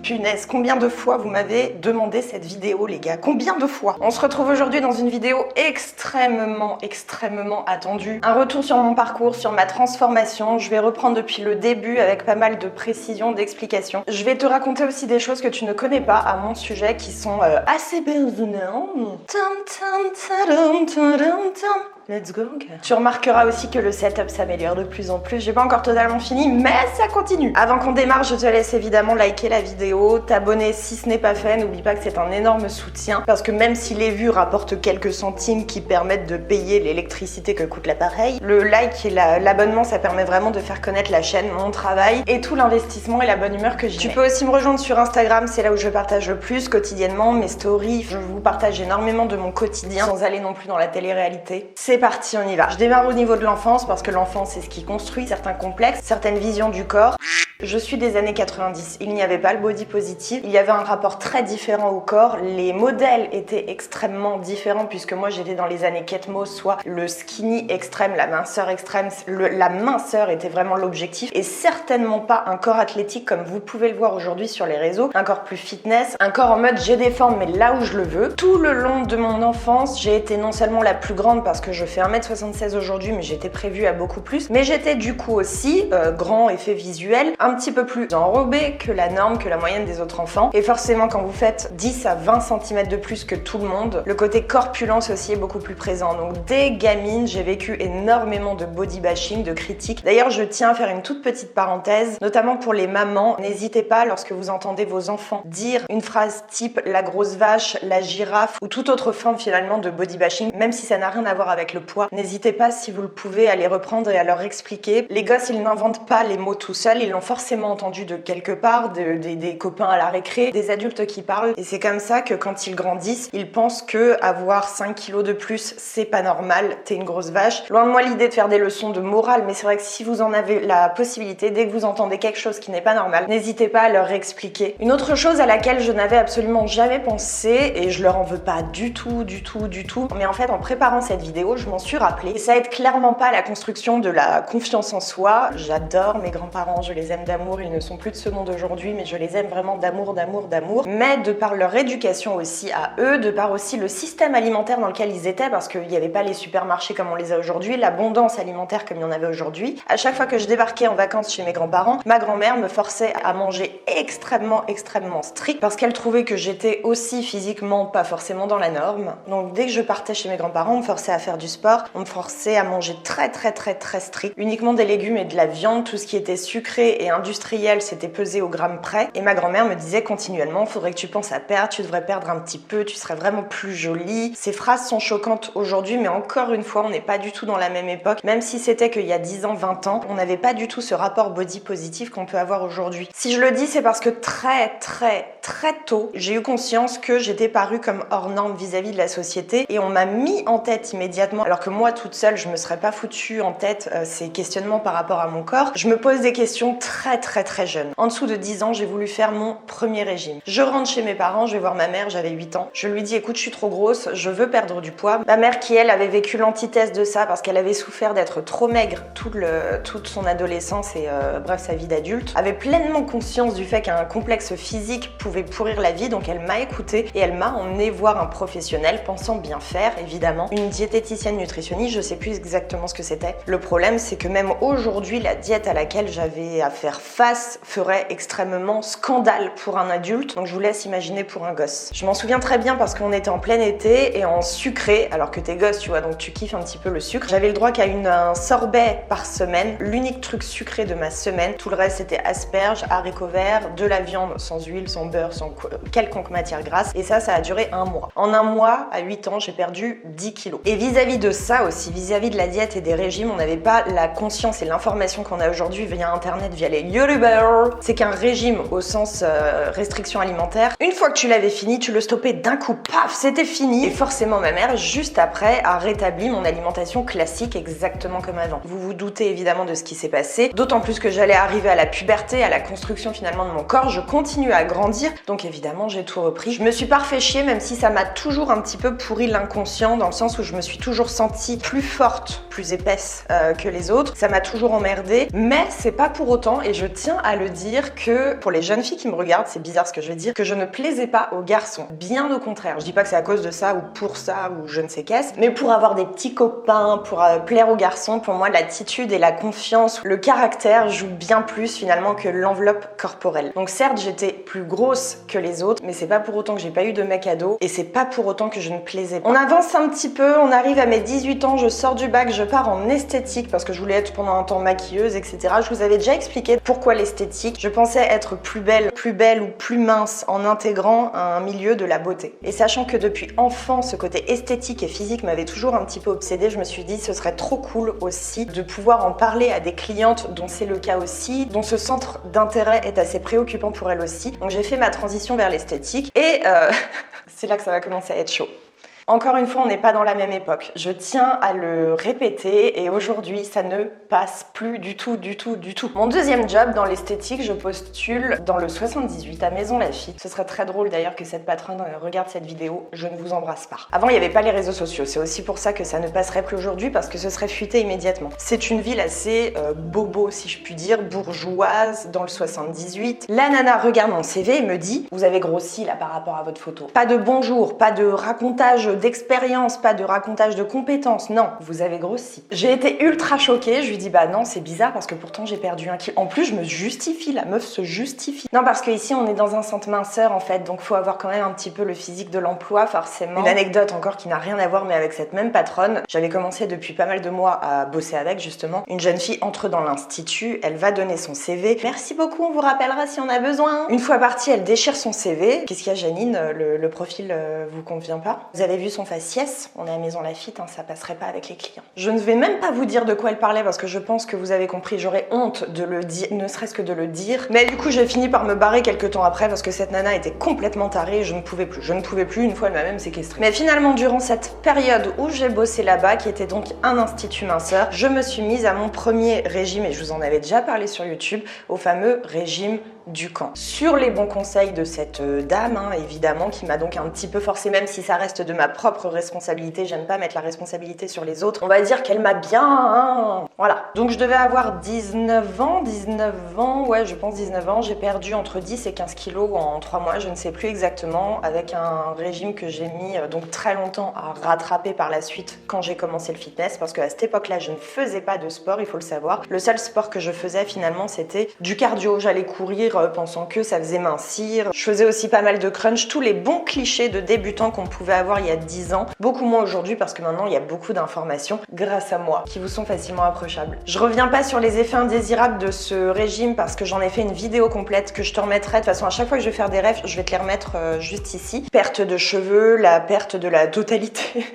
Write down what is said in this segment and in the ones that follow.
Punaise, combien de fois vous m'avez demandé cette vidéo, les gars? Combien de fois? On se retrouve aujourd'hui dans une vidéo extrêmement attendue. Un retour sur mon parcours, sur ma transformation. Je vais reprendre depuis le début avec pas mal de précisions, d'explications. Je vais te raconter aussi des choses que tu ne connais pas à mon sujet qui sont assez pertinentes. Let's go. Tu remarqueras aussi que le setup s'améliore de plus en plus. J'ai pas encore totalement fini, mais ça continue. Avant qu'on démarre, je te laisse évidemment liker la vidéo, t'abonner si ce n'est pas fait. N'oublie pas que c'est un énorme soutien parce que même si les vues rapportent quelques centimes qui permettent de payer l'électricité que coûte l'appareil, le like et l'abonnement, ça permet vraiment de faire connaître la chaîne, mon travail et tout l'investissement et la bonne humeur que j'y mets. Tu peux aussi me rejoindre sur Instagram, c'est là où je partage le plus quotidiennement mes stories. Je vous partage énormément de mon quotidien sans aller non plus dans la télé-réalité. C'est parti, on y va. Je démarre au niveau de l'enfance parce que l'enfance c'est ce qui construit certains complexes, certaines visions du corps. Je suis des années 90, il n'y avait pas le body positive, il y avait un rapport très différent au corps, les modèles étaient extrêmement différents puisque moi j'étais dans les années Ketmos, soit le skinny extrême, la minceur extrême, la minceur était vraiment l'objectif et certainement pas un corps athlétique comme vous pouvez le voir aujourd'hui sur les réseaux, un corps plus fitness, un corps en mode j'ai des formes mais là où je le veux. Tout le long de mon enfance, j'ai été non seulement la plus grande parce que je fais 1m76 aujourd'hui mais j'étais prévue à beaucoup plus, mais j'étais du coup aussi, grand effet visuel, un petit peu plus enrobée que la norme, que la moyenne des autres enfants. Et forcément, quand vous faites 10 à 20 cm de plus que tout le monde, le côté corpulence aussi est beaucoup plus présent. Donc dès gamine, j'ai vécu énormément de body bashing, de critiques. D'ailleurs, je tiens à faire une toute petite parenthèse, notamment pour les mamans. N'hésitez pas, lorsque vous entendez vos enfants dire une phrase type la grosse vache, la girafe ou toute autre forme finalement de body bashing, même si ça n'a rien à voir avec le poids, n'hésitez pas, si vous le pouvez, à les reprendre et à leur expliquer. Les gosses, ils n'inventent pas les mots tout seuls, ils l'ont forcément entendu de quelque part, des copains à la récré, des adultes qui parlent. Et c'est comme ça que quand ils grandissent, ils pensent que avoir 5 kilos de plus, c'est pas normal, t'es une grosse vache. Loin de moi l'idée de faire des leçons de morale, mais c'est vrai que si vous en avez la possibilité, dès que vous entendez quelque chose qui n'est pas normal, n'hésitez pas à leur expliquer. Une autre chose à laquelle je n'avais absolument jamais pensé, et je leur en veux pas du tout, mais en fait en préparant cette vidéo, je m'en suis rappelé. Et ça aide clairement pas à la construction de la confiance en soi. J'adore mes grands-parents, je les aime d'amour, ils ne sont plus de ce monde aujourd'hui, mais je les aime vraiment d'amour. Mais de par leur éducation aussi à eux, de par aussi le système alimentaire dans lequel ils étaient, parce qu'il n'y avait pas les supermarchés comme on les a aujourd'hui, l'abondance alimentaire comme il y en avait aujourd'hui. À chaque fois que je débarquais en vacances chez mes grands-parents, ma grand-mère me forçait à manger extrêmement strict, parce qu'elle trouvait que j'étais aussi physiquement pas forcément dans la norme. Donc dès que je partais chez mes grands-parents, on me forçait à faire du sport, on me forçait à manger très strict, uniquement des légumes et de la viande, tout ce qui était sucré et industriel, c'était pesé au gramme près. Et ma grand-mère me disait continuellement, faudrait que tu penses à perdre, tu devrais perdre un petit peu, tu serais vraiment plus jolie. Ces phrases sont choquantes aujourd'hui, mais encore une fois, on n'est pas du tout dans la même époque. Même si c'était qu'il y a 10 ans, 20 ans, on n'avait pas du tout ce rapport body positif qu'on peut avoir aujourd'hui. Si je le dis, c'est parce que très tôt, j'ai eu conscience que j'étais parue comme hors norme vis-à-vis de la société et on m'a mis en tête immédiatement, alors que moi toute seule, je me serais pas foutue en tête ces questionnements par rapport à mon corps. Je me pose des questions très jeune. En dessous de 10 ans, j'ai voulu faire mon premier régime. Je rentre chez mes parents, je vais voir ma mère, j'avais 8 ans. Je lui dis écoute, je suis trop grosse, je veux perdre du poids. Ma mère qui elle avait vécu l'antithèse de ça parce qu'elle avait souffert d'être trop maigre toute son adolescence et bref sa vie d'adulte, avait pleinement conscience du fait qu'un complexe physique pouvait pourrir la vie, donc elle m'a écoutée et elle m'a emmenée voir un professionnel pensant bien faire évidemment, une diététicienne nutritionniste, je sais plus exactement ce que c'était. Le problème c'est que même aujourd'hui la diète à laquelle j'avais à faire face ferait extrêmement scandale pour un adulte, donc je vous laisse imaginer pour un gosse. Je m'en souviens très bien parce qu'on était en plein été et en sucré, alors que t'es gosse tu vois, donc tu kiffes un petit peu le sucre. J'avais le droit qu'à un sorbet par semaine, l'unique truc sucré de ma semaine, tout le reste c'était asperges, haricots verts, de la viande sans huile, sans beurre, sans quelconque matière grasse, et ça a duré un mois. En un mois, à 8 ans, j'ai perdu 10 kilos. Et vis-à-vis de ça aussi, vis-à-vis de la diète et des régimes, on n'avait pas la conscience et l'information qu'on a aujourd'hui via internet, via les youtubers. C'est qu'un régime au sens restriction alimentaire, une fois que tu l'avais fini, tu le stoppais d'un coup, paf, c'était fini. Et forcément ma mère, juste après, a rétabli mon alimentation classique exactement comme avant. Vous vous doutez évidemment de ce qui s'est passé, d'autant plus que j'allais arriver à la puberté, à la construction finalement de mon corps, je continue à grandir, Donc évidemment, j'ai tout repris. Je me suis pas refait chier, même si ça m'a toujours un petit peu pourri l'inconscient, dans le sens où je me suis toujours sentie plus forte, plus épaisse que les autres. Ça m'a toujours emmerdée, mais c'est pas pour autant, et je tiens à le dire, que pour les jeunes filles qui me regardent, c'est bizarre ce que je vais dire, que je ne plaisais pas aux garçons. Bien au contraire. Je dis pas que c'est à cause de ça, ou pour ça, ou je ne sais qu'est-ce, mais pour avoir des petits copains, pour plaire aux garçons, pour moi, l'attitude et la confiance, le caractère jouent bien plus finalement que l'enveloppe corporelle. Donc certes, j'étais plus grosse que les autres, mais c'est pas pour autant que j'ai pas eu de mec ado, et c'est pas pour autant que je ne plaisais pas. On avance un petit peu, on arrive à mes 18 ans, je sors du bac, je pars en esthétique parce que je voulais être pendant un temps maquilleuse, etc. Je vous avais déjà expliqué pourquoi l'esthétique. Je pensais être plus belle ou plus mince en intégrant un milieu de la beauté. Et sachant que depuis enfant, ce côté esthétique et physique m'avait toujours un petit peu obsédée, je me suis dit ce serait trop cool aussi de pouvoir en parler à des clientes dont c'est le cas aussi, dont ce centre d'intérêt est assez préoccupant pour elles aussi. Donc j'ai fait ma transition vers l'esthétique et c'est là que ça va commencer à être chaud. Encore une fois, on n'est pas dans la même époque. Je tiens à le répéter et aujourd'hui, ça ne passe plus du tout. Mon deuxième job dans l'esthétique, je postule dans le 78 à Maison Lafitte. Ce serait très drôle d'ailleurs que cette patronne regarde cette vidéo. Je ne vous embrasse pas. Avant, il n'y avait pas les réseaux sociaux. C'est aussi pour ça que ça ne passerait plus aujourd'hui parce que ce serait fuité immédiatement. C'est une ville assez bobo, si je puis dire, bourgeoise, dans le 78. La nana regarde mon CV et me dit « Vous avez grossi là par rapport à votre photo. Pas de bonjour, pas de racontage d'expérience, pas de racontage de compétences, non, vous avez grossi. » J'ai été ultra choquée, je lui dis bah non, c'est bizarre parce que pourtant j'ai perdu 1 kilo. En plus, je me justifie, la meuf se justifie. Non, parce que ici on est dans un centre minceur en fait, donc faut avoir quand même un petit peu le physique de l'emploi, forcément. Une anecdote encore qui n'a rien à voir, mais avec cette même patronne, j'avais commencé depuis pas mal de mois à bosser avec justement. Une jeune fille entre dans l'institut, elle va donner son CV. Merci beaucoup, on vous rappellera si on a besoin. Une fois partie, elle déchire son CV. Qu'est-ce qu'il y a, Janine? Le profil vous convient pas? Vous avez vu son faciès, on est à Maison Lafitte, hein, ça passerait pas avec les clients. Je ne vais même pas vous dire de quoi elle parlait parce que je pense que vous avez compris, j'aurais honte de le dire, ne serait-ce que de le dire. Mais du coup, j'ai fini par me barrer quelques temps après parce que cette nana était complètement tarée et je ne pouvais plus. Une fois, elle m'a même séquestrée. Mais finalement, durant cette période où j'ai bossé là-bas, qui était donc un institut minceur, je me suis mise à mon premier régime, et je vous en avais déjà parlé sur YouTube, au fameux régime du camp. Sur les bons conseils de cette dame, hein, évidemment, qui m'a donc un petit peu forcée, même si ça reste de ma propre responsabilité, j'aime pas mettre la responsabilité sur les autres, on va dire qu'elle m'a bien... Hein, voilà. Donc je devais avoir 19 ans, ouais, je pense 19 ans, j'ai perdu entre 10 et 15 kilos en 3 mois, je ne sais plus exactement, avec un régime que j'ai mis donc très longtemps à rattraper par la suite quand j'ai commencé le fitness, parce qu'à cette époque-là, je ne faisais pas de sport, il faut le savoir. Le seul sport que je faisais finalement, c'était du cardio, j'allais courir pensant que ça faisait mincir. Je faisais aussi pas mal de crunch, tous les bons clichés de débutants qu'on pouvait avoir il y a 10 ans. Beaucoup moins aujourd'hui parce que maintenant il y a beaucoup d'informations grâce à moi qui vous sont facilement approchables. Je reviens pas sur les effets indésirables de ce régime parce que j'en ai fait une vidéo complète que je te remettrai. De toute façon, à chaque fois que je vais faire des refs, je vais te les remettre juste ici. Perte de cheveux, la perte de la totalité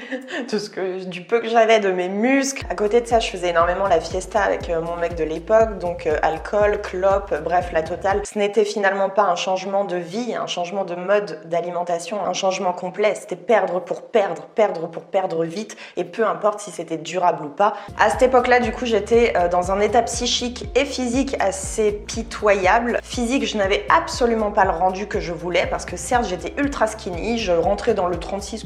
du peu que j'avais de mes muscles. À côté de ça, je faisais énormément la fiesta avec mon mec de l'époque, donc alcool, clope, bref, la totale. Ce n'était finalement pas un changement de vie, un changement de mode d'alimentation, un changement complet. C'était perdre pour perdre vite, et peu importe si c'était durable ou pas. À cette époque-là, du coup, j'étais dans un état psychique et physique assez pitoyable. Physique, je n'avais absolument pas le rendu que je voulais parce que certes, j'étais ultra skinny, je rentrais dans le 36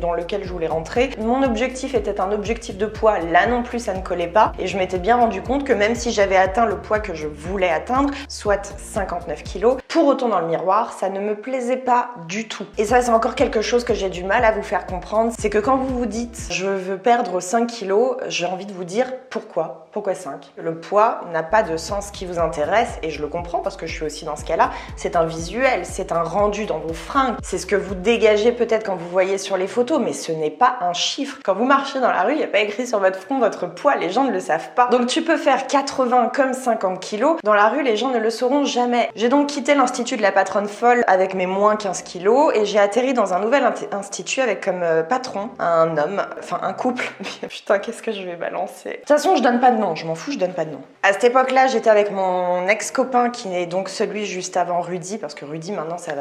dans lequel je voulais rentrer. Mon objectif était un objectif de poids, là non plus, ça ne collait pas, et je m'étais bien rendu compte que même si j'avais atteint le poids que je voulais atteindre, soit 59 kilos. Pour autant, dans le miroir, ça ne me plaisait pas du tout. Et ça, c'est encore quelque chose que j'ai du mal à vous faire comprendre. C'est que quand vous vous dites « je veux perdre 5 kilos », j'ai envie de vous dire pourquoi. Pourquoi 5? Le poids n'a pas de sens qui vous intéresse, et je le comprends parce que je suis aussi dans ce cas-là. C'est un visuel, c'est un rendu dans vos fringues. C'est ce que vous dégagez peut-être quand vous voyez sur les photos, mais ce n'est pas un chiffre. Quand vous marchez dans la rue, il n'y a pas écrit sur votre front votre poids, les gens ne le savent pas. Donc tu peux faire 80 comme 50 kilos. Dans la rue, les gens ne le sauront jamais. J'ai donc quitté l'institut de la patronne folle avec mes moins 15 kilos et j'ai atterri dans un nouvel institut avec comme patron un homme, enfin un couple. Putain, qu'est-ce que je vais balancer? De toute façon, je donne pas de nom, je m'en fous, je donne pas de nom. À cette époque-là, j'étais avec mon ex-copain qui est donc celui juste avant Rudy, parce que Rudy maintenant ça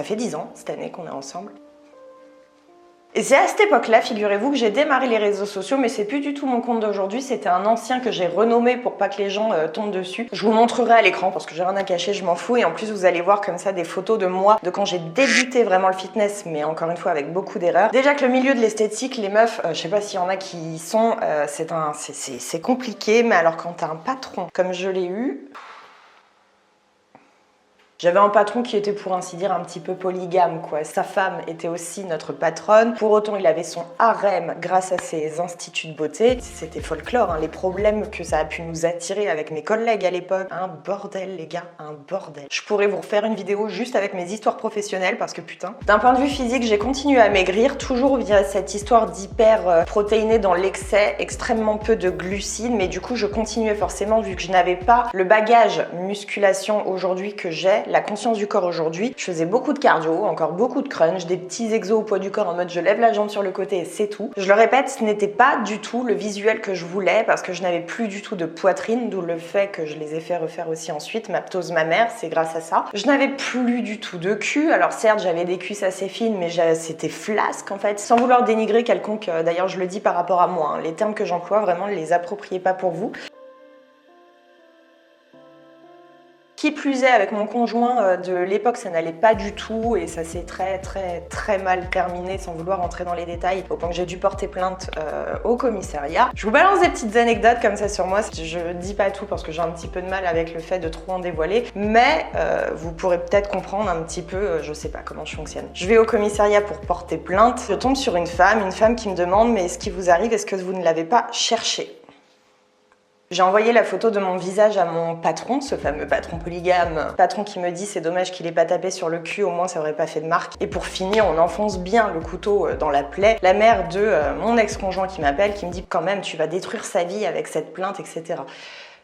fait 10 ans cette année qu'on est ensemble. Et c'est à cette époque-là, figurez-vous, que j'ai démarré les réseaux sociaux, mais c'est plus du tout mon compte d'aujourd'hui, c'était un ancien que j'ai renommé pour pas que les gens tombent dessus. Je vous montrerai à l'écran parce que j'ai rien à cacher, je m'en fous, et en plus vous allez voir comme ça des photos de moi, de quand j'ai débuté vraiment le fitness, mais encore une fois avec beaucoup d'erreurs. Déjà que le milieu de l'esthétique, les meufs, je sais pas s'il y en a qui y sont, c'est compliqué, mais alors quand t'as un patron comme je l'ai eu... J'avais un patron qui était pour ainsi dire un petit peu polygame quoi. Sa femme était aussi notre patronne. Pour autant, il avait son harem grâce à ses instituts de beauté. C'était folklore, hein, les problèmes que ça a pu nous attirer avec mes collègues à l'époque. Un bordel les gars, un bordel. Je pourrais vous refaire une vidéo juste avec mes histoires professionnelles parce que putain. D'un point de vue physique, j'ai continué à maigrir, toujours via cette histoire d'hyper protéiné dans l'excès, extrêmement peu de glucides, mais du coup je continuais forcément vu que je n'avais pas le bagage musculation aujourd'hui que j'ai, la conscience du corps aujourd'hui. Je faisais beaucoup de cardio, encore beaucoup de crunch, des petits exos au poids du corps en mode je lève la jambe sur le côté et c'est tout. Je le répète, ce n'était pas du tout le visuel que je voulais parce que je n'avais plus du tout de poitrine, d'où le fait que je les ai fait refaire aussi ensuite, ma ptose mammaire, c'est grâce à ça. Je n'avais plus du tout de cul, alors certes j'avais des cuisses assez fines mais c'était flasque en fait, sans vouloir dénigrer quelconque, d'ailleurs je le dis par rapport à moi, hein. Les termes que j'emploie vraiment ne les appropriez pas pour vous. Qui plus est, avec mon conjoint de l'époque, ça n'allait pas du tout et ça s'est très mal terminé sans vouloir entrer dans les détails au point que j'ai dû porter plainte au commissariat. Je vous balance des petites anecdotes comme ça sur moi. Je dis pas tout parce que j'ai un petit peu de mal avec le fait de trop en dévoiler, mais vous pourrez peut-être comprendre un petit peu, je sais pas comment je fonctionne. Je vais au commissariat pour porter plainte. Je tombe sur une femme qui me demande mais ce qui vous arrive, est-ce que vous ne l'avez pas cherché ? J'ai envoyé la photo de mon visage à mon patron, ce fameux patron polygame. Patron qui me dit c'est dommage qu'il ait pas tapé sur le cul, au moins ça aurait pas fait de marque. Et pour finir, on enfonce bien le couteau dans la plaie. La mère de mon ex-conjoint qui m'appelle, qui me dit quand même tu vas détruire sa vie avec cette plainte, etc.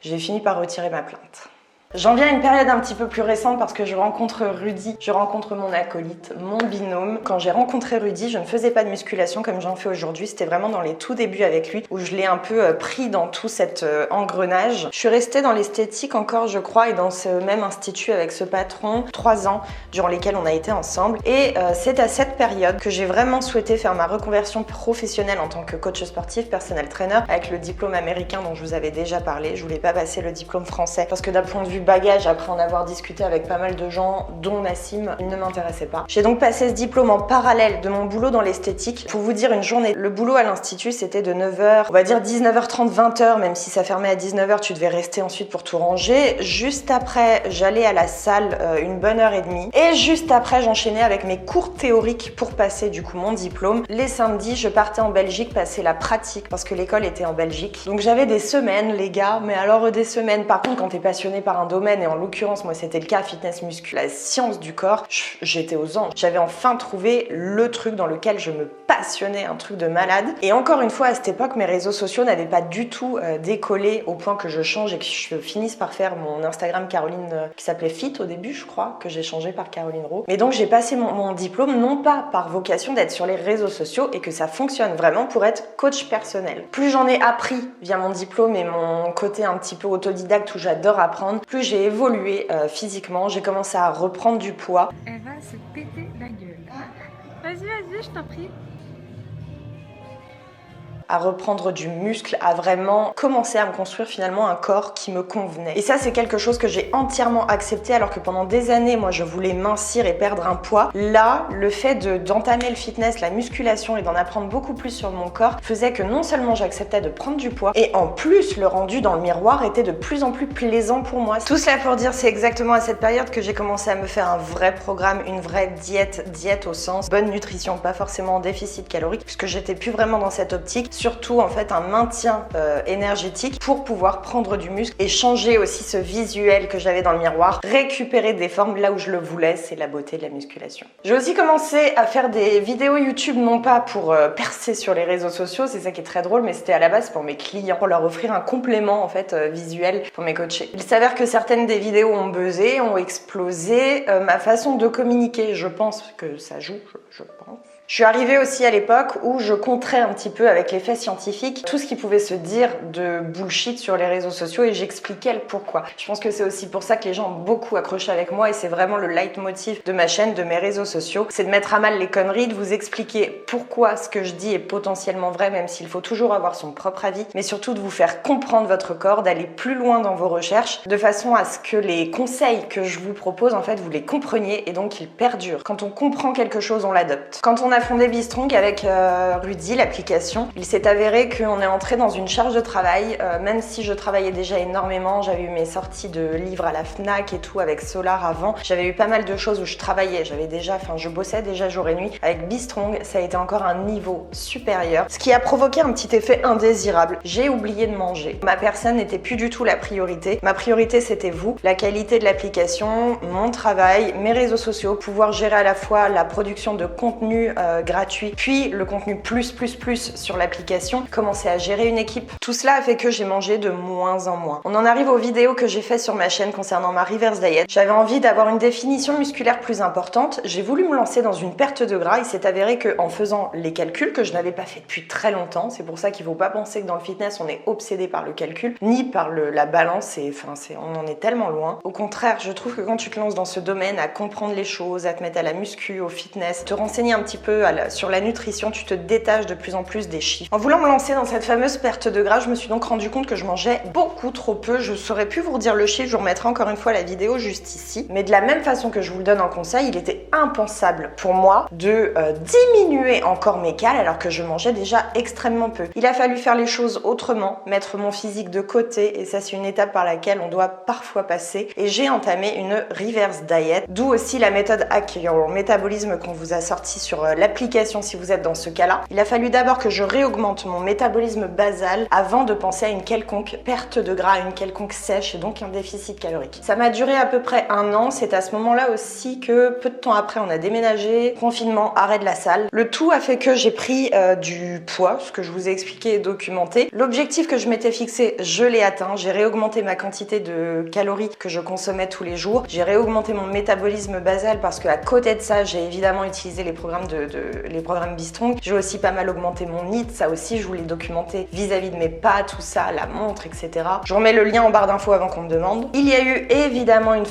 J'ai fini par retirer ma plainte. J'en viens à une période un petit peu plus récente parce que je rencontre Rudy, je rencontre mon acolyte, mon binôme. Quand j'ai rencontré Rudy, je ne faisais pas de musculation comme j'en fais aujourd'hui, c'était vraiment dans les tout débuts avec lui où je l'ai un peu pris dans tout cet engrenage. Je suis restée dans l'esthétique encore je crois et dans ce même institut avec ce patron 3 ans durant lesquels on a été ensemble et c'est à cette période que j'ai vraiment souhaité faire ma reconversion professionnelle en tant que coach sportif, personnel trainer avec le diplôme américain dont je vous avais déjà parlé. Je voulais pas passer le diplôme français parce que d'un point de vue bagage, après en avoir discuté avec pas mal de gens, dont Nassim, il ne m'intéressait pas. J'ai donc passé ce diplôme en parallèle de mon boulot dans l'esthétique. Pour vous dire une journée, le boulot à l'institut c'était de 9h, on va dire 19h30, 20h, même si ça fermait à 19h, tu devais rester ensuite pour tout ranger. Juste après, j'allais à la salle une bonne heure et demie. Et juste après, j'enchaînais avec mes cours théoriques pour passer du coup mon diplôme. Les samedis, je partais en Belgique passer la pratique parce que l'école était en Belgique. Donc j'avais des semaines, les gars, mais alors des semaines. Par contre, quand t'es passionné par un domaine, et en l'occurrence moi c'était le cas, fitness muscu, la science du corps, j'étais aux anges. J'avais enfin trouvé le truc dans lequel je me passionnais, un truc de malade. Et encore une fois, à cette époque, mes réseaux sociaux n'avaient pas du tout décollé au point que je change et que je finisse par faire mon Instagram Caroline qui s'appelait Fit au début, je crois, que j'ai changé par Caroline Rowe. Mais donc j'ai passé mon diplôme non pas par vocation d'être sur les réseaux sociaux et que ça fonctionne vraiment pour être coach personnel. Plus j'en ai appris via mon diplôme et mon côté un petit peu autodidacte où j'adore apprendre, plus j'ai évolué physiquement, j'ai commencé à reprendre du poids. Elle va se péter la gueule. Vas-y, je t'en prie. À reprendre du muscle, à vraiment commencer à me construire finalement un corps qui me convenait. Et ça, c'est quelque chose que j'ai entièrement accepté alors que pendant des années, moi, je voulais mincir et perdre un poids. Là, le fait d'entamer le fitness, la musculation et d'en apprendre beaucoup plus sur mon corps faisait que non seulement j'acceptais de prendre du poids et en plus, le rendu dans le miroir était de plus en plus plaisant pour moi. Tout cela pour dire, c'est exactement à cette période que j'ai commencé à me faire un vrai programme, une vraie diète au sens bonne nutrition, pas forcément en déficit calorique puisque j'étais plus vraiment dans cette optique. Surtout en fait un maintien énergétique pour pouvoir prendre du muscle et changer aussi ce visuel que j'avais dans le miroir, récupérer des formes là où je le voulais, c'est la beauté de la musculation. J'ai aussi commencé à faire des vidéos YouTube non pas pour percer sur les réseaux sociaux, c'est ça qui est très drôle, mais c'était à la base pour mes clients, pour leur offrir un complément en fait visuel pour mes coachés. Il s'avère que certaines des vidéos ont buzzé, ont explosé, ma façon de communiquer, je pense que ça joue, je pense. Je suis arrivée aussi à l'époque où je contrais un petit peu avec les faits scientifiques tout ce qui pouvait se dire de bullshit sur les réseaux sociaux et j'expliquais le pourquoi. Je pense que c'est aussi pour ça que les gens ont beaucoup accroché avec moi et c'est vraiment le leitmotiv de ma chaîne, de mes réseaux sociaux. C'est de mettre à mal les conneries, de vous expliquer pourquoi ce que je dis est potentiellement vrai, même s'il faut toujours avoir son propre avis, mais surtout de vous faire comprendre votre corps, d'aller plus loin dans vos recherches, de façon à ce que les conseils que je vous propose, en fait, vous les compreniez et donc qu'ils perdurent. Quand on comprend quelque chose, on l'adopte. Quand on a fondé Be-Strong avec Rudy, l'application, il s'est avéré qu'on est entré dans une charge de travail, même si je travaillais déjà énormément, j'avais eu mes sorties de livres à la Fnac et tout avec Solar avant, j'avais eu pas mal de choses où je travaillais, je bossais déjà jour et nuit. Avec Be-Strong, ça a été encore un niveau supérieur, ce qui a provoqué un petit effet indésirable. J'ai oublié de manger. Ma personne n'était plus du tout la priorité. Ma priorité, c'était vous, la qualité de l'application, mon travail, mes réseaux sociaux, pouvoir gérer à la fois la production de contenu gratuit, puis le contenu plus sur l'application, commencer à gérer une équipe. Tout cela a fait que j'ai mangé de moins en moins. On en arrive aux vidéos que j'ai fait sur ma chaîne concernant ma reverse diet. J'avais envie d'avoir une définition musculaire plus importante. J'ai voulu me lancer dans une perte de gras. Il s'est avéré qu'en faisant les calculs que je n'avais pas fait depuis très longtemps, c'est pour ça qu'il ne faut pas penser que dans le fitness on est obsédé par le calcul, ni par la balance, on en est tellement loin. Au contraire, je trouve que quand tu te lances dans ce domaine, à comprendre les choses, à te mettre à la muscu, au fitness, te renseigner un petit peu sur la nutrition, tu te détaches de plus en plus des chiffres. En voulant me lancer dans cette fameuse perte de gras, je me suis donc rendu compte que je mangeais beaucoup trop peu. Je saurais plus vous redire le chiffre, je vous remettrai encore une fois la vidéo juste ici. Mais de la même façon que je vous le donne en conseil, il était impensable pour moi de diminuer encore mes cales alors que je mangeais déjà extrêmement peu. Il a fallu faire les choses autrement, mettre mon physique de côté et ça c'est une étape par laquelle on doit parfois passer et j'ai entamé une reverse diet, d'où aussi la méthode Hack Your Metabolism qu'on vous a sorti sur l'application si vous êtes dans ce cas-là. Il a fallu d'abord que je réaugmente mon métabolisme basal avant de penser à une quelconque perte de gras, une quelconque sèche et donc un déficit calorique. Ça m'a duré à peu près 1 an, c'est à ce moment-là aussi que peu de temps après on a déménagé, confinement, arrêt de la salle. Le tout a fait que j'ai pris du poids, ce que je vous ai expliqué et documenté. L'objectif que je m'étais fixé, je l'ai atteint, j'ai réaugmenté ma quantité de calories que je consommais tous les jours, j'ai réaugmenté mon métabolisme basal parce qu'à côté de ça, j'ai évidemment utilisé les programmes les programmes Be-Strong. J'ai aussi pas mal augmenté mon NEAT, ça aussi je vous l'ai documenté vis-à-vis de mes pas, tout ça, la montre, etc. Je remets le lien en barre d'infos avant qu'on me demande. Il y a eu évidemment une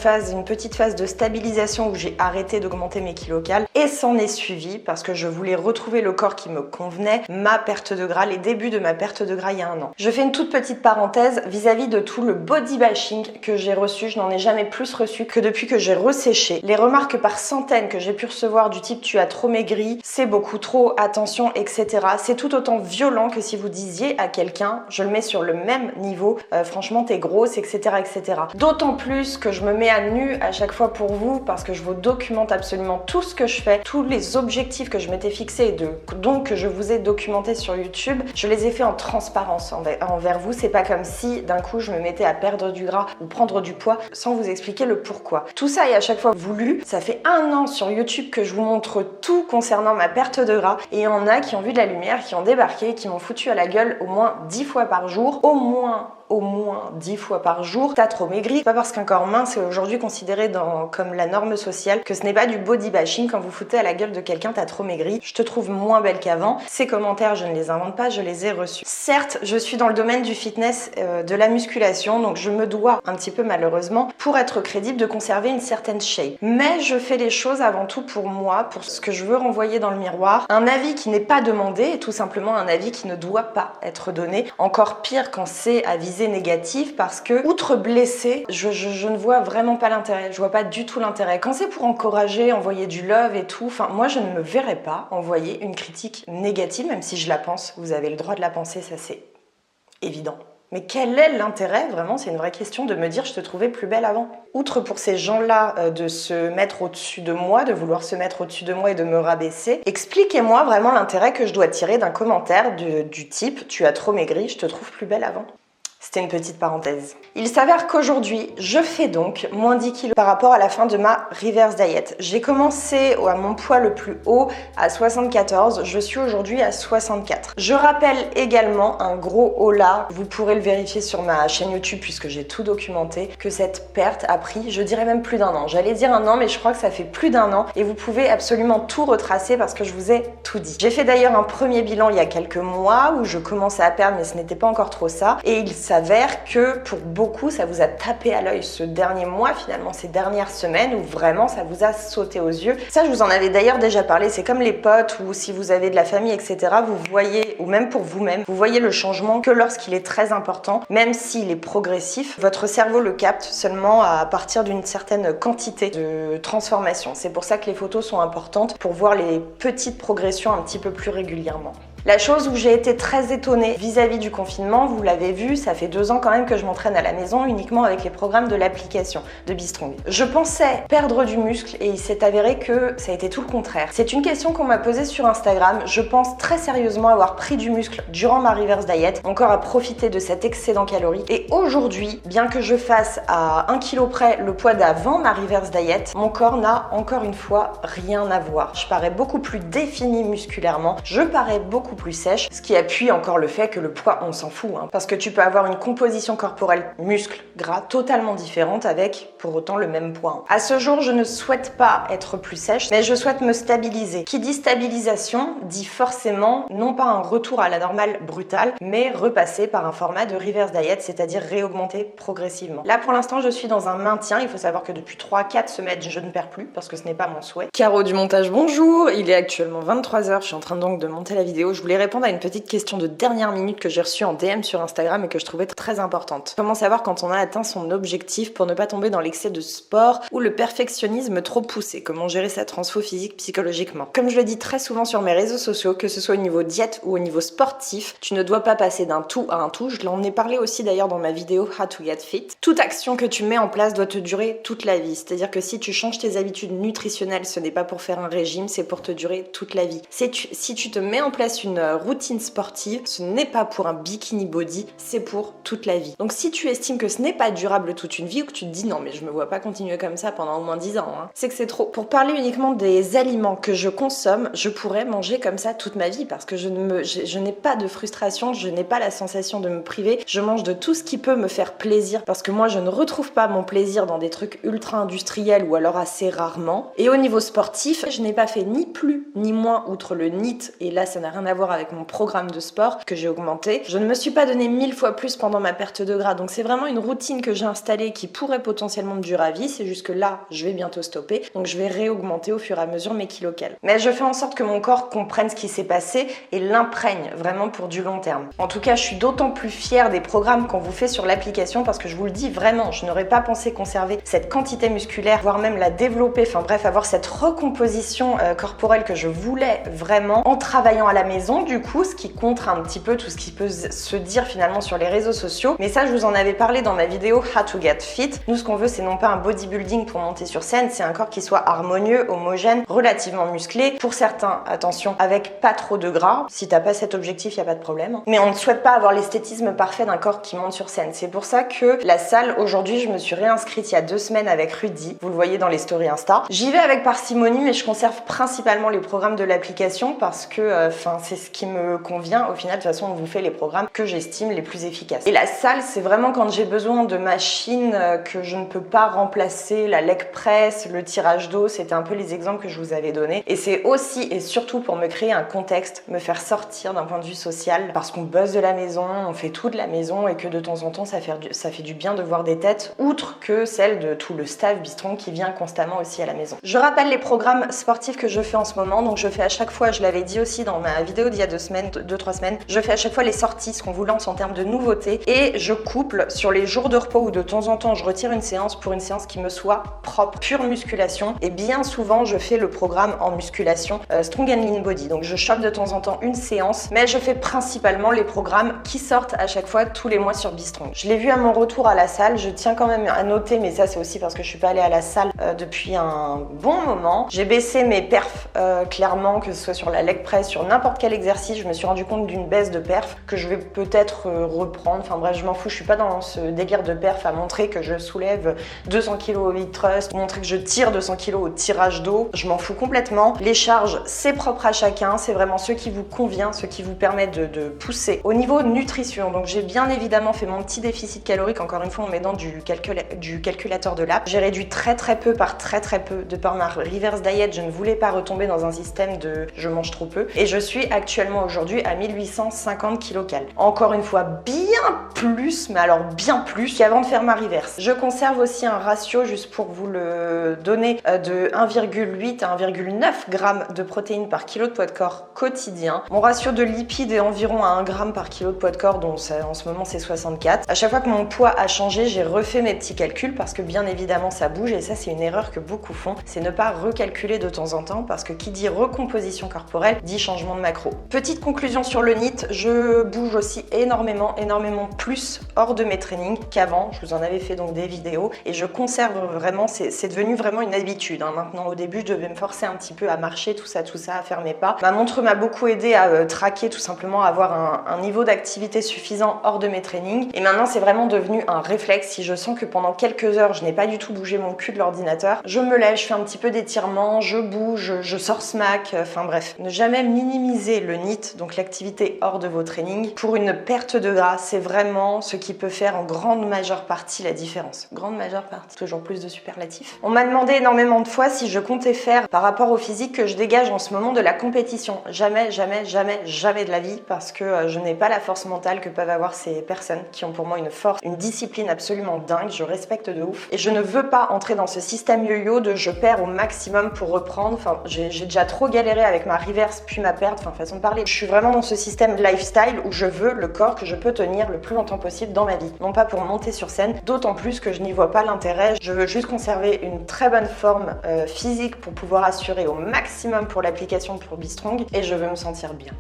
petite phase de stabilisation où j'ai arrêté d'augmenter mes kilocals et s'en est suivi parce que je voulais retrouver le corps qui me convenait, ma perte de gras, les débuts de ma perte de gras il y a 1 an. Je fais une toute petite parenthèse vis-à-vis de tout le body bashing que j'ai reçu. Je n'en ai jamais plus reçu que depuis que j'ai resséché. Les remarques par centaines que j'ai pu recevoir du type tu as trop maigri, c'est beaucoup trop, attention, etc. C'est tout autant violent que si vous disiez à quelqu'un, je le mets sur le même niveau, franchement t'es grosse, etc. etc. D'autant plus que je me mets à nu à chaque fois pour vous parce que je vous documente absolument tout ce que je fais, tous les objectifs que je m'étais fixés et donc que je vous ai documenté sur YouTube, je les ai fait en transparence envers vous. C'est pas comme si d'un coup je me mettais à perdre du gras ou prendre du poids sans vous expliquer le pourquoi. Tout ça est à chaque fois voulu. Ça fait 1 an sur YouTube que je vous montre tout concernant ma perte de gras et il y en a qui ont vu de la lumière, qui ont débarqué, qui m'ont foutu à la gueule au moins 10 fois par jour, au moins 10 fois par jour, t'as trop maigri. C'est pas parce qu'un corps mince est aujourd'hui considéré comme la norme sociale que ce n'est pas du body bashing quand vous foutez à la gueule de quelqu'un t'as trop maigri, je te trouve moins belle qu'avant. Ces commentaires, je ne les invente pas, je les ai reçus. Certes, je suis dans le domaine du fitness, de la musculation, donc je me dois un petit peu malheureusement, pour être crédible, de conserver une certaine shape. Mais je fais les choses avant tout pour moi, pour ce que je veux renvoyer dans le miroir. Un avis qui n'est pas demandé est tout simplement un avis qui ne doit pas être donné. Encore pire quand c'est à viser négative parce que, outre blesser, je ne vois vraiment pas l'intérêt. Je vois pas du tout l'intérêt. Quand c'est pour encourager, envoyer du love et tout, enfin, moi je ne me verrais pas envoyer une critique négative, même si je la pense. Vous avez le droit de la penser, ça c'est évident. Mais quel est l'intérêt, vraiment, c'est une vraie question, de me dire je te trouvais plus belle avant. Outre pour ces gens-là de se mettre au-dessus de moi, de vouloir se mettre au-dessus de moi et de me rabaisser, expliquez-moi vraiment l'intérêt que je dois tirer d'un commentaire du type tu as trop maigri, je te trouve plus belle avant. C'était une petite parenthèse. Il s'avère qu'aujourd'hui, je fais donc moins 10 kg par rapport à la fin de ma reverse diet. J'ai commencé à mon poids le plus haut à 74, je suis aujourd'hui à 64. Je rappelle également un gros holà, vous pourrez le vérifier sur ma chaîne YouTube puisque j'ai tout documenté, que cette perte a pris, je dirais même plus d'un an. J'allais dire un an, mais je crois que ça fait plus d'un an et vous pouvez absolument tout retracer parce que je vous ai tout dit. J'ai fait d'ailleurs un premier bilan il y a quelques mois où je commençais à perdre mais ce n'était pas encore trop ça et il s'avère que pour beaucoup ça vous a tapé à l'œil ce dernier mois finalement, ces dernières semaines où vraiment ça vous a sauté aux yeux. Ça je vous en avais d'ailleurs déjà parlé, c'est comme les potes ou si vous avez de la famille etc. Vous voyez, ou même pour vous-même, vous voyez le changement que lorsqu'il est très important, même s'il est progressif, votre cerveau le capte seulement à partir d'une certaine quantité de transformation. C'est pour ça que les photos sont importantes pour voir les petites progressions un petit peu plus régulièrement. La chose où j'ai été très étonnée vis-à-vis du confinement, vous l'avez vu, ça fait 2 ans quand même que je m'entraîne à la maison uniquement avec les programmes de l'application de Be-Strong. Je pensais perdre du muscle et il s'est avéré que ça a été tout le contraire. C'est une question qu'on m'a posée sur Instagram. Je pense très sérieusement avoir pris du muscle durant ma reverse diet, encore à profiter de cet excédent calorique. Et aujourd'hui, bien que je fasse à 1 kg près le poids d'avant ma reverse diet, mon corps n'a encore une fois rien à voir. Je parais beaucoup plus définie musculairement, je parais beaucoup plus sèche, ce qui appuie encore le fait que le poids on s'en fout, parce que tu peux avoir une composition corporelle muscle gras totalement différente avec pour autant le même poids. À ce jour je ne souhaite pas être plus sèche mais je souhaite me stabiliser. Qui dit stabilisation dit forcément non pas un retour à la normale brutale mais repasser par un format de reverse diet, c'est-à-dire réaugmenter progressivement. Là pour l'instant je suis dans un maintien, il faut savoir que depuis 3-4 semaines je ne perds plus parce que ce n'est pas mon souhait. Caro du montage, bonjour, il est actuellement 23h, je suis en train donc de monter la vidéo. Je voulais répondre à une petite question de dernière minute que j'ai reçue en DM sur Instagram et que je trouvais très importante. Comment savoir quand on a atteint son objectif pour ne pas tomber dans l'excès de sport ou le perfectionnisme trop poussé? Comment gérer sa transfo physique psychologiquement? Comme je le dis très souvent sur mes réseaux sociaux, que ce soit au niveau diète ou au niveau sportif, tu ne dois pas passer d'un tout à un tout. Je l'en ai parlé aussi d'ailleurs dans ma vidéo How to Get Fit. Toute action que tu mets en place doit te durer toute la vie. C'est-à-dire que si tu changes tes habitudes nutritionnelles, ce n'est pas pour faire un régime, c'est pour te durer toute la vie. Si tu te mets en place une routine sportive, ce n'est pas pour un bikini body, c'est pour toute la vie. Donc si tu estimes que ce n'est pas durable toute une vie ou que tu te dis non mais je me vois pas continuer comme ça pendant au moins 10 ans, c'est que c'est trop. Pour parler uniquement des aliments que je consomme, je pourrais manger comme ça toute ma vie parce que je n'ai pas de frustration, je n'ai pas la sensation de me priver, je mange de tout ce qui peut me faire plaisir parce que moi je ne retrouve pas mon plaisir dans des trucs ultra industriels ou alors assez rarement. Et au niveau sportif, je n'ai pas fait ni plus ni moins outre le NEAT et là ça n'a rien à voir avec mon programme de sport que j'ai augmenté. Je ne me suis pas donné 1000 fois plus pendant ma perte de gras, donc c'est vraiment une routine que j'ai installée qui pourrait potentiellement me durer à vie, c'est juste que là, je vais bientôt stopper, donc je vais réaugmenter au fur et à mesure mes kilocals. Mais je fais en sorte que mon corps comprenne ce qui s'est passé et l'imprègne vraiment pour du long terme. En tout cas, je suis d'autant plus fière des programmes qu'on vous fait sur l'application parce que je vous le dis vraiment, je n'aurais pas pensé conserver cette quantité musculaire, voire même la développer, enfin bref, avoir cette recomposition corporelle que je voulais vraiment en travaillant à la maison, du coup, ce qui contre un petit peu tout ce qui peut se dire finalement sur les réseaux sociaux. Mais ça, je vous en avais parlé dans ma vidéo How to Get Fit. Nous, ce qu'on veut, c'est non pas un bodybuilding pour monter sur scène, c'est un corps qui soit harmonieux, homogène, relativement musclé. Pour certains, attention, avec pas trop de gras. Si t'as pas cet objectif, y a pas de problème. Mais on ne souhaite pas avoir l'esthétisme parfait d'un corps qui monte sur scène. C'est pour ça que la salle, aujourd'hui, je me suis réinscrite il y a 2 semaines avec Rudy. Vous le voyez dans les stories Insta. J'y vais avec parcimonie, mais je conserve principalement les programmes de l'application parce que, c'est ce qui me convient. Au final, de toute façon, on vous fait les programmes que j'estime les plus efficaces. Et la salle, c'est vraiment quand j'ai besoin de machines que je ne peux pas remplacer, la leg press, le tirage d'eau, c'était un peu les exemples que je vous avais donnés. Et c'est aussi et surtout pour me créer un contexte, me faire sortir d'un point de vue social, parce qu'on bosse de la maison, on fait tout de la maison et que de temps en temps, ça fait du bien de voir des têtes, outre que celle de tout le staff Be-Strong qui vient constamment aussi à la maison. Je rappelle les programmes sportifs que je fais en ce moment, donc je fais à chaque fois, je l'avais dit aussi dans ma vidéo d'il y a 2-3 semaines, je fais à chaque fois les sorties, ce qu'on vous lance en termes de nouveautés, et je couple sur les jours de repos où de temps en temps je retire une séance pour une séance qui me soit propre, pure musculation, et bien souvent je fais le programme en musculation Strong and Lean Body, donc je chope de temps en temps une séance, mais je fais principalement les programmes qui sortent à chaque fois tous les mois sur Be-Strong. Je l'ai vu à mon retour à la salle, je tiens quand même à noter, mais ça c'est aussi parce que je suis pas allée à la salle depuis un bon moment, j'ai baissé mes perfs clairement, que ce soit sur la leg press, sur n'importe quel quel exercice, je me suis rendu compte d'une baisse de perf que je vais peut-être reprendre. Enfin bref, je m'en fous, je suis pas dans ce délire de perf à montrer que je soulève 200 kg au hip thrust, montrer que je tire 200 kg au tirage d'eau. Je m'en fous complètement. Les charges, c'est propre à chacun, c'est vraiment ce qui vous convient, ce qui vous permet de pousser. Au niveau nutrition, donc j'ai bien évidemment fait mon petit déficit calorique, encore une fois en m'aidant du calculateur de l'app. J'ai réduit très peu par très peu de par ma reverse diet. Je ne voulais pas retomber dans un système de je mange trop peu et je suis actuellement aujourd'hui à 1850 kcal. Encore une fois, bien plus, mais alors bien plus qu'avant de faire ma reverse. Je conserve aussi un ratio, juste pour vous le donner, de 1,8 à 1,9 g de protéines par kilo de poids de corps quotidien. Mon ratio de lipides est environ à 1 g par kilo de poids de corps, dont en ce moment c'est 64. À chaque fois que mon poids a changé, j'ai refait mes petits calculs parce que bien évidemment ça bouge et ça c'est une erreur que beaucoup font, c'est ne pas recalculer de temps en temps parce que qui dit recomposition corporelle dit changement de macro. Petite conclusion sur le NEAT, je bouge aussi énormément plus hors de mes trainings qu'avant. Je vous en avais fait donc des vidéos et je conserve vraiment, c'est devenu vraiment une habitude. Maintenant au début je devais me forcer un petit peu à marcher, tout ça, à faire mes pas. Ma montre m'a beaucoup aidé à traquer tout simplement, à avoir un niveau d'activité suffisant hors de mes trainings et maintenant c'est vraiment devenu un réflexe. Si je sens que pendant quelques heures je n'ai pas du tout bougé mon cul de l'ordinateur, je me lève, je fais un petit peu d'étirement, je bouge, je sors smack, enfin bref. Ne jamais minimiser le NEAT, donc l'activité hors de vos trainings, pour une perte de gras. C'est vraiment ce qui peut faire en grande majeure partie la différence. Grande majeure partie, toujours plus de superlatifs. On m'a demandé énormément de fois si je comptais faire par rapport au physique que je dégage en ce moment de la compétition. Jamais de la vie, parce que je n'ai pas la force mentale que peuvent avoir ces personnes qui ont pour moi une force, une discipline absolument dingue. Je respecte de ouf et je ne veux pas entrer dans ce système yo-yo de je perds au maximum pour reprendre. Enfin, j'ai déjà trop galéré avec ma reverse puis ma perte, enfin façon de parler. Je suis vraiment dans ce système lifestyle où je veux le corps que je peux tenir le plus longtemps possible dans ma vie. Non pas pour monter sur scène, d'autant plus que je n'y vois pas l'intérêt. Je veux juste conserver une très bonne forme physique pour pouvoir assurer au maximum pour l'application pour Be Strong et je veux me sentir bien.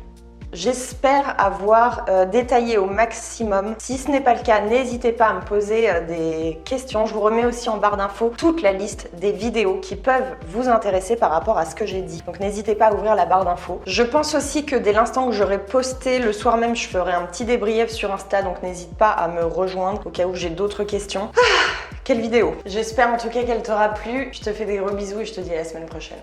J'espère avoir détaillé au maximum. Si ce n'est pas le cas, n'hésitez pas à me poser des questions. Je vous remets aussi en barre d'infos toute la liste des vidéos qui peuvent vous intéresser par rapport à ce que j'ai dit. Donc n'hésitez pas à ouvrir la barre d'infos. Je pense aussi que dès l'instant où j'aurai posté le soir même, je ferai un petit débrief sur Insta. Donc n'hésite pas à me rejoindre au cas où j'ai d'autres questions. Quelle vidéo! J'espère en tout cas qu'elle t'aura plu. Je te fais des gros bisous et je te dis à la semaine prochaine.